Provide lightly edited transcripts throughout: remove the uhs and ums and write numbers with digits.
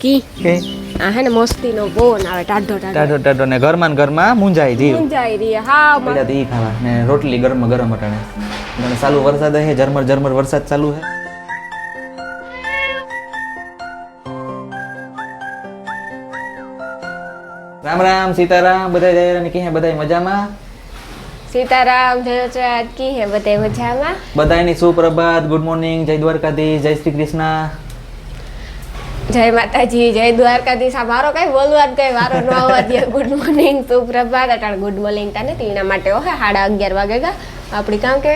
કી કે આ હે ને મસ્તીનો પવન આવે ટાઢો ટાઢો ને ઘરમાં મુંજાઈ જીવ મુંજાઈ રહી હા પેલા તો ઈ ખાવા ને રોટલી ગરમ ગરમ અટાણે અને ચાલુ વરસાદ હે ઝરમર વરસાદ ચાલુ હે રામ રામ સીતારામ બધા જય ને કે બધા મજામાં સીતારામ જય ચાત કી હે બધા મજામાં બધાની સુપ્રભાત ગુડ મોર્નિંગ જય દ્વારકાધીશ જય શ્રી કૃષ્ણ જય માતાજી જય દ્વારકાધીશ આ મારો કઈ બોલવા કઈ વારો ન આવવા દે ગુડ મોર્નિંગ સુપ્રભાત અટાણ ગુડ મોર્નિંગ તાને તીના માટે હે 11:30 વાગે ગા આપણી કામ કે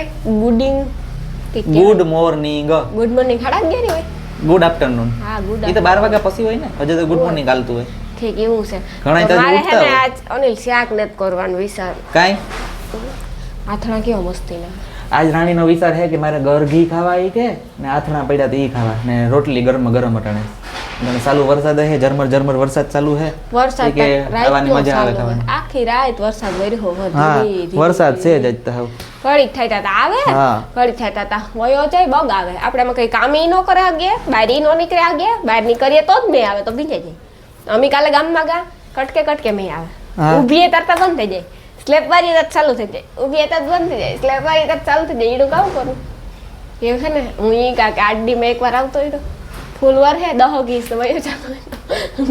ગુડ મોર્નિંગ 11:30 હોય ગુડ આફ્ટરનૂન હા ગુડ ઈ તો 12 વાગ્યા પછી હોય ને હજુ તો ગુડ મોર્નિંગ હાલતું હોય ઠીક એવું છે ઘણા તો મારે હે ઉઠતા ને આજ અનિલ શાક નત કરવાનું વિચાર કાઈ આથણા કેવો મસ્તી ના આજ રાણીનો વિચાર છે કે મારે ઘર ઘી ખાવા ઈ કે ને આથણા પડ્યા તો ઈ ખાવા ને રોટલી ગરમ અટાણે અને ચાલુ વરસાદ હે ઝરમર વરસાદ ચાલુ હે વરસાદ કે આવવાની મજા આવે ખાવાની આખી રાત વરસાદ વર્યો હા વરસાદ છે જ તો હવે ઘડીક થાય તા આવે ઘડીક થાય તા વયો જાય બગ આવે આપણે કઈ કામ ઈ ન કરે આગે બહાર ઈ નો નીકળે આગે બહાર નીકળીએ તો જ મે આવે તો ભીંજાઈ જાય અમે કાલે ગામમાં ગા કટકે મે આવે ઊભીએ તરતા બંધ થઈ જાય સ્લેબ વારી તરત ચાલુ થઈ જાય ઊભીએ તરત બંધ થઈ જાય સ્લેબ વારી તરત ચાલુ થઈ જાય ઈનું કામ કરું એવું છે ને હું ઈ કા કે આડી મેં એકવાર આવતો હોય તો ફૂલવાર હે 10 કિસ વયો જતો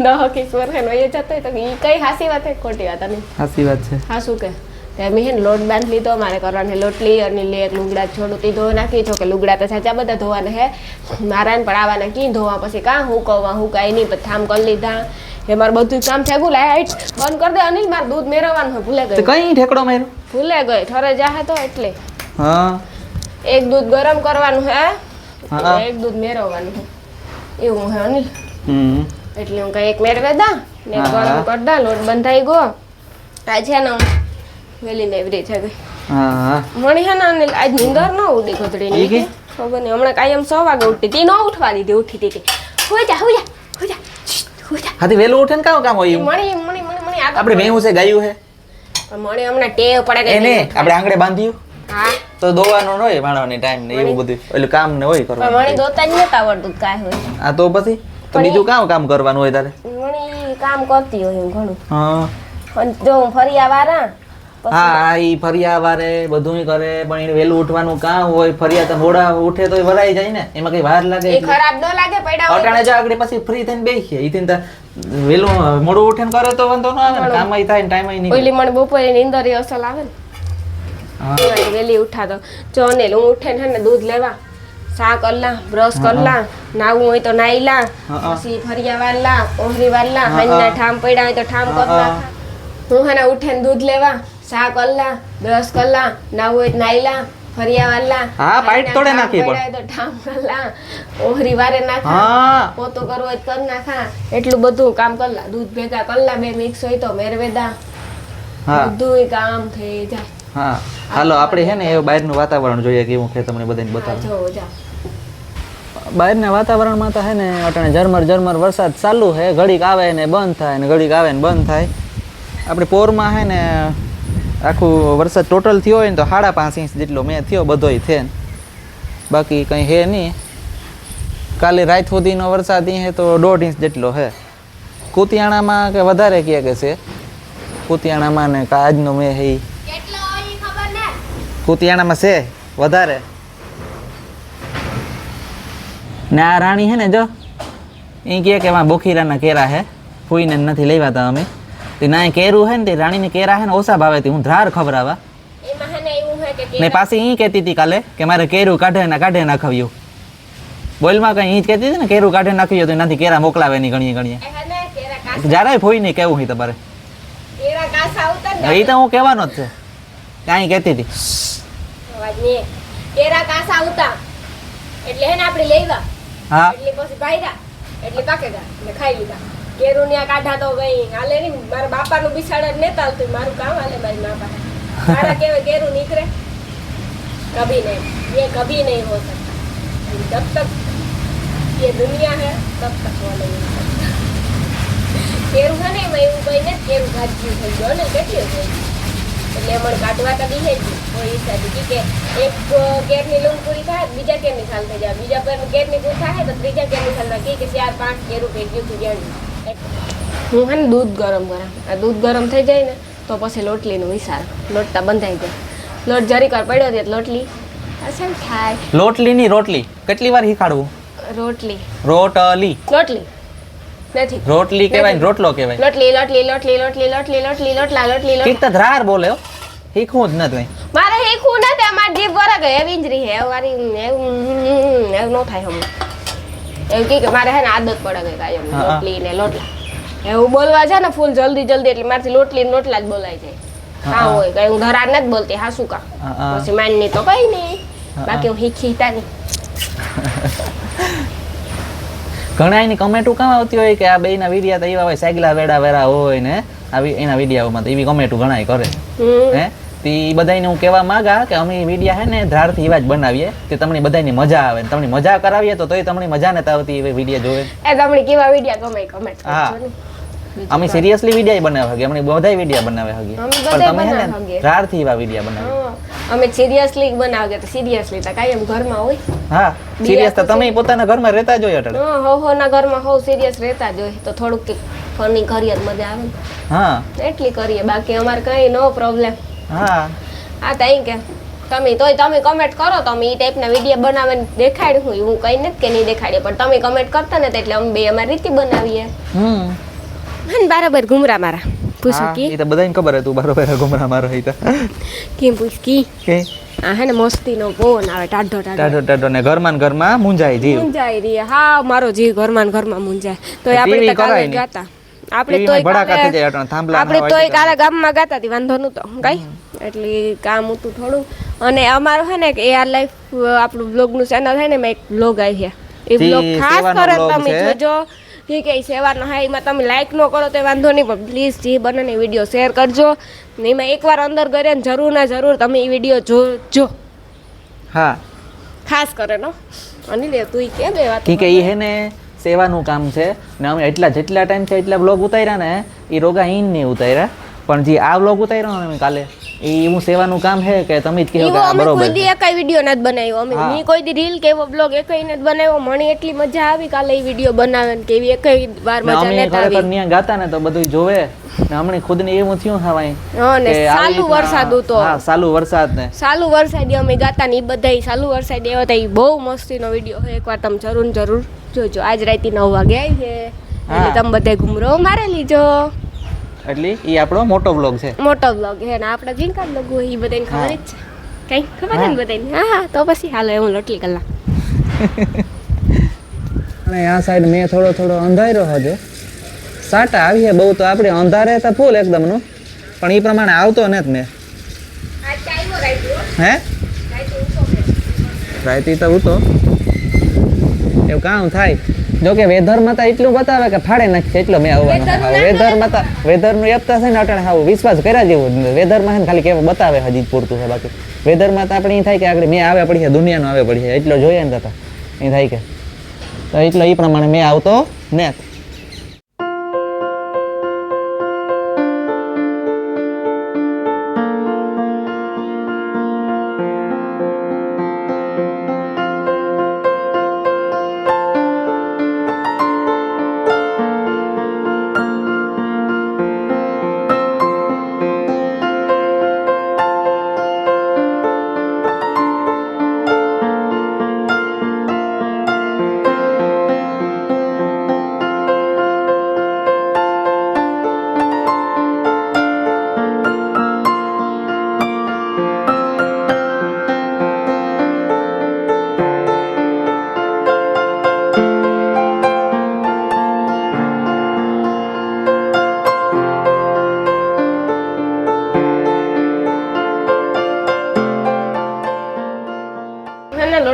10 કિસ વર હે વયો જતો તો ઈ કઈ હાસી વાત હે ખોટી વાત નહીં હાસી વાત છે હા શું કે તે મે હે લોટ બાંધ લીધો મારે કરવાને લોટલી અને લે એક લુગડા છોડું તી ધો નાખી છો કે લુગડા તો સાચા બધા ધોવાને હે મારાને પણ આવાના કી ધોવા પછી કા હું કવા હું કાઈ નહીં પછી થામ કરી લીધા એ માર બધું કામ થેગું લાઈટ બંધ કર દે અનિલ માર દૂધ મેરવવાનું ભૂલે ગઈ તો કઈ ઠેકડો માર્યો ભૂલે ગઈ ઠરે જાહે તો એટલે હા એક દૂધ ગરમ કરવાનું હે એક દૂધ મેરવવાનું હે એવું હે અનિલ એટલે હું કઈ એક મેરવે દા ને ગરમ કર દા લોટ બંધાઈ ગયો આજે ને વેલી નેવરી થઈ ગઈ હા મણી હે ને અનિલ આજ નીંદર ન ઉડી ગોતડી ની ખબર નહીં હમણાં કાયમ 6 વાગે ઉઠતી તી ન ઉઠવા દીધી ઉઠી તી હોઈ જા હાથી વેલું ઉઠે ને કામ હોય મણી આપણે ભેંસું છે ગાયું છે મણી હમણાં ટેવ પડે ગઈ એને આપણે આંગળે બાંધ્યું હા તો દોવાનો ન હોય માણવાની ટાઈમ ને એવું બધું એટલે કામ ને હોય કરવાનું મણી દોતા જ નતા આવડતું કાય હોય આ તો પછી તો બીજું કામ કરવાનું હોય તારે મણી કામ કરતી હોય ઘણું હા જો હું ફરિયા વારા હા ઈ ફરિયા વારે બધું કરે પણ એને વેલું ઉઠવાનું કામ હોય ફરિયા તો મોડા ઉઠે તો વરાઈ જાય ને એમાં કઈ વાર લાગે એ ખરાબ ન લાગે પૈડા અટાણે જા આગળ પછી ફ્રી થઈને બેસીએ ઈથી તો વેલું મોડું ઉઠે ને કરે તો વાંધો ન આવે ને કામ ઈ થાય ને ટાઈમ ઈ નહીં ઓલી મને બપોરે નીંદર અસલ આવે ને હા વેલી ઉઠા તો જો ને હું ઉઠે ને દૂધ લેવા સા કરલા બ્રશ કરલા નાવું હોય તો નાઈલા પછી ફરિયા વાળલા ઓહરી વાળલા હાંજના ઠામ પડ્યા હોય તો ઠામ કરલા હું હે ઉઠે ને દૂધ લેવા સા કરલા બ્રશ કરલા નાવું હોય તો નાઈલા ફરિયા વાળલા હા પાઈટ તોડે નાખી પડ્યા હોય તો ઠામ કરલા ઓહરી વારે નાખા પોતું કરવું હોય તો કર નાખા એટલું બધું કામ કરલા દૂધ ભેગા કરલા બે મિક્સ હોય તો મેરવેદા બધું કામ થઈ જાય હા હાલો આપણે છે ને એ બહારનું વાતાવરણ જોઈએ કેવું છે તમને બધાને બતાવો બહારના વાતાવરણમાં તો છે ને અટાણે ઝરમર વરસાદ ચાલુ છે ઘડીક આવે ને બંધ થાય ને ઘડીક આવે ને બંધ થાય આપણે પોરમાં છે ને આખું વરસાદ ટોટલ થયો હોય ને તો 5.5 ઇંચ જેટલો મેં થયો બધોય છે બાકી કંઈ હે નહીં કાલે રાત સુધીનો વરસાદ અહીં તો 1.5 ઇંચ જેટલો છે કુતિયાણામાં કે વધારે કે છે કુતિયાણામાં ને આજનો મેં હે કુતિયાણામાં છે વધારે ને આ રાણી છે ને જો એ કહે કે એમાં બોખીરાના કેરા હે ફૂઈને નથી લેવા તા અમે તે ના કેરું હે ને તે રાણીને કેરા હે ને ઓછા ભાવે હું ધાર ખવડાવા ને પાછી ઈ કહેતી હતી કાલે કે મારે કેરું કાઢે નાખવ્યું બોલમાં કઈ ઈ જ કહેતી હતી ને કેરું કાઢે નાખ્યું તો એનાથી કેરા મોકલાવે નહીં ઘણીએ જરાય ફોઈને કેવું હોય તમારે એ તો હું કહેવાનો જ છે કાંઈ કહેતી હતી કેરા કાસા આવતા એટલે હે ને આપણે લેવા હા એટલે પછી ભાઈરા એટલે પાકેગા એટલે ખાઈ લીધા કેરું ને કાઢા તો ગઈ હાલે નહીં મારા બાપાનું બિસાડા ને ચાલતું મારું કામ હાલે મારી મા પાસે મારા કેવે કેરું નીકળે कभी नहीं हो सकता जब तक ये दुनिया है तब तक वो नहीं हो सकता। केरू है नहीं मैं એવું કઈ ને કેરું ભાજી થઈ ગયો ને કેટલી થઈ એટલે મને કાઢવા તો દીધે જ કોઈ હિસાબે કે એક કેરની લૂમ પૂરી થાય બીજા કેરની સાલ થઈ જાય બીજા કેરની પૂરી થાય તો ત્રીજા કેરની સાલ કે 4-5 કેરું ભેગ્યું થઈ જાય હું હે ને દૂધ ગરમ આ દૂધ ગરમ થઈ જાય ને તો પછી લોટલીનું વિચાર લોટતા બંધાઈ જાય લોટ જરીક વાર પડ્યો દે લોટલી અસલ થાય લોટલીની રોટલી કેટલી વાર શીખાડવું રોટલી રોટલી લોટલી નથી રોટલી કહેવાય ને રોટલો કહેવાય લોટલી લોટલી લોટલી લોટલી લોટલી લોટલી લોટલા લોટલી ઠીક તો ધ્રાર બોલે હો શીખવું જ નથી મારે શીખવું નથી અમાર જીભ વરગ એવી જ રહી હે વારી એવું ન થાય હમ એવું કે મારે હે ને આદત પડે ગઈ કાયમ લોટલી ને લોટલા એવું બોલવા છે ને ફૂલ જલ્દી એટલે મારથી લોટલી ને લોટલા જ બોલાય જાય હા હોય કઈ હું ધરાર નથી બોલતી હા શું કા પછી માનની તો કઈ નહીં બાકી હું શીખીતા નહીં ઘણા એની કમેન્ટો કામ આવતી હોય કે આ બેયના વિડિયા તો એવા હોય સાગલા વેડા હોય ને આવી એના વિડિયાઓમાં તો એવી કમેન્ટો ઘણાય કરે હે તે બધાને હું કહેવા માંગા કે અમે વિડિયા હે ને ધારથી એવા જ બનાવીએ તે તમને બધાની મજા આવે ને તમને મજા કરાવીએ તો તોય તમને મજા નથી આવતી એ વિડિયા જોવે એ તમને કેવા વિડિયા ગમે કમેન્ટ કરજો ને અમે સિરિયસલી વિડિયા બનાવે હગે અમે બધાય વિડિયા બનાવે હગે પણ તમે હે ને ધારથી એવા વિડિયા બનાવે અમે સિરિયસલી બનાવે તો સિરિયસલી તો કાયમ ઘરમાં હોય હા સિરિયસ તો તમે પોતાના ઘરમાં રહેતા જ હોય અટલ હો ના ઘરમાં હો સિરિયસ રહેતા જ હોય તો થોડુંક ફની કરીએ મજા આવે હા એટલી કરીએ બાકી અમારે કઈ નો પ્રોબ્લેમ હા આ તઈ કે તમે કમેન્ટ કરો તો અમે એ ટાઈપના વિડીયો બનાવીને દેખાડ્યું હું કઈ નથી કે નહીં દેખાડીએ પણ તમે કમેન્ટ કરતા ને એટલે અમે બે અમારી રીતે બનાવીએ હે બરાબર ઘુમરા મારા પૂછો કી એ તો બધાને ખબર હતું બરાબર ઘુમરા મારો હીતા કેમ પૂછ કી કે આ હે ને મસ્તીનો ફોન આવે ટાઢો ને ઘરમાં મુંજાઈ રહી હા મારો જીવ ઘરમાં મુંજાય તો આપણે તો કાલે ગાતા આપણે તોય કાલે ગામમાં ગાતા હતી વાંધો નતો કઈ એટલે કામ હતું થોડું અને અમારો હે ને AR લાઈફ આપણું બ્લોગનું ચેનલ છે ને મેં એક બ્લોગ આવી એ બ્લોગ ખાસ કરે તમે જોજો ઠીક છે સેવાનો હા એમાં તમે લાઈક ન કરો તો વાંધો નહીં પણ પ્લીઝ જે બને ને વિડીયો શેર કરજો ને એમાં એકવાર અંદર કરે ને જરૂર તમે એ વિડીયો જોજો હા ખાસ કરે નો અનિલ તું કે બે વાત ઠીક એ હે ને સેવાનું કામ છે ને અમે જેટલા ટાઈમ છે એટલા બ્લોગ ઉતાર્યા ને એ રોગા ઈન નહીં ઉતાર્યા પણ જે આ બ્લોગ ઉતાર્યો ને અમે કાલે એ હું સેવાનું કામ છે કે તમે જ કહો કે આ બરોબર કોઈ દી એકાઈ વિડિયો નથી બનાવ્યો અમે ની કોઈ દી રીલ કે એવો બ્લોગ એકાઈ નથી બનાવ્યો મને એટલી મજા આવી કાલે એ વિડિયો બનાવે ને કે એવી એકાઈ વાર મજા નથી આવી અમે ખરેખર ગાતા ને તો બધું જોવે ને હમણે ખુદ ને એવું થયું હવાય હા ને સાલું વરસાદ હતો હા સાલું વરસાદ અમે ગાતા ને એ બધાય સાલું વરસાદ એવો તો બહુ મસ્તીનો વિડિયો છે એકવાર તમે જરૂર જોજો આજ રાતે 9 વાગે આવી છે એટલે તમે બધા ઘુમરો મારે લીજો એટલે ઈ આપણો મોટો વ્લોગ છે હે ને આપણે જીનકા બ્લોગ હોય ઈ બધાને ખબર જ છે કઈ ખબર ને બધાને હા તો પછી હાલો હું લોટલી કલાક અને આ સાઈડ મેં થોડો અંધાર્યો હતો સાટા આવીએ બહુ તો આપણે અંધારે તો ફૂલ એકદમ નું પણ એ પ્રમાણે આવતો નથી મેં હે રાઈતી તો ઉતો એવું કામ થાય જો કે વેધરમાં તો એટલું બતાવે કે ફાડે નાખશે એટલો મેં આવવાનો વેધરનું એપતા છે ને અટાણે હાવ વિશ્વાસ કર્યા જેવું વેધરમાં છે ને ખાલી કેવું બતાવે હજી પૂરતું છે બાકી વેધરમાં તો આપણે એ થાય કે આગળ મેં આવે પડી છે દુનિયાનો આવે પડી છે એટલો જોઈએ ને તો એ થાય કે તો એટલો એ પ્રમાણે મેં આવતો ને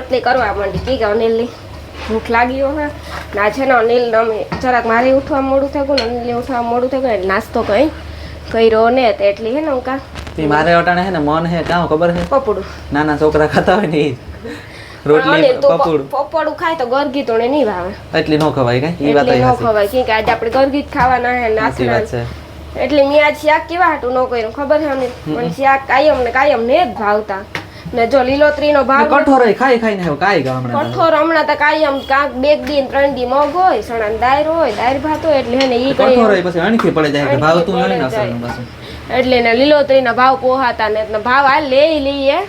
રોટલી કરવા માંડી કે અનિલની ભૂખ લાગી હોય ના છે ને અનિલ અમે જરાક મારે ઉઠવા મોડું થયું ને અનિલ ઉઠવા મોડું થયું એટલે નાસ્તો કર્યો ને એટલી હે ને હું કા મારે અટાણે હે ને મન હે કામ ખબર હે પપડું નાના છોકરા ખાતા હોય ને રોટલી પપડું ખાય તો ગરગી તો નહીં ભાવે એટલી નો ખવાય કે ઈ વાત નો ખવાય કે આજે આપણે ગરગી જ ખાવાના હે નાસ્તા એટલે મેં આજ શાક કેવા હાટું ન કર્યું ખબર છે અમને મને શાક કાયમ ને જ ભાવતા ને જો લીલોતરીનો ભાવ કઠોર ખાઈ ખાઈને હવે કાંઈ ગામડા કઠોર હમણાં તો કાયમ કાંક 2 દી 3 દી મગ હોય સણા દાળ હોય દાળ ભાત હોય એટલે હે ને ઈ કઈ કઠોર પછી અણખી પડે જાય કે ભાવ તું લઈને અસરનું પાછું એટલે ને લીલોતરીના ભાવ પોહાતા ને એટલે ભાવ આ લઈએ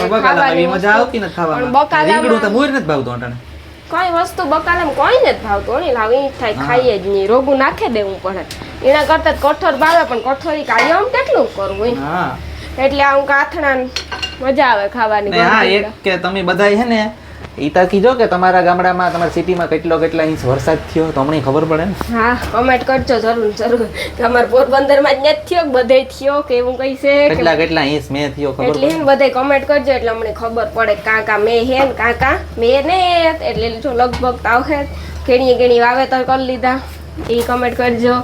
બકાલા મજા આવતી નથી ખાવામાં બકાલા રીંગણું તો મોર નથી ભાવતું અટાણે કોઈ વસ્તુ બકાલામાં કોઈ નથી ભાવતું ને લાવી થાય ખાઈએ જ નહીં રોગું નાખે દેવું પડે એના કરતા કઠોર ભાવે પણ કઠોરી કાયમ કેટલું કરવું હા એટલે આમ કાથણા મજા આવે ખાવાની ને હા એક કે તમે બધાય હે ને ઈ તો કીજો કે તમારા ગામડામાં તમારા સિટીમાં કેટલા ઇંચ વરસાદ થયો તો અમને ખબર પડે ને હા કમેન્ટ કરજો જરૂર કે અમાર પોરબંદરમાં જ નથી થયો બધે થયો કે એવું કઈ છે કેટલા ઇંચ મે થયો ખબર એટલે હે બધે કમેન્ટ કરજો એટલે અમને ખબર પડે કાકા મે હે ને કાકા મે ને એટલે જો લગભગ આવશે કેણી વાવેતર કરી લીધા એ કમેન્ટ કરજો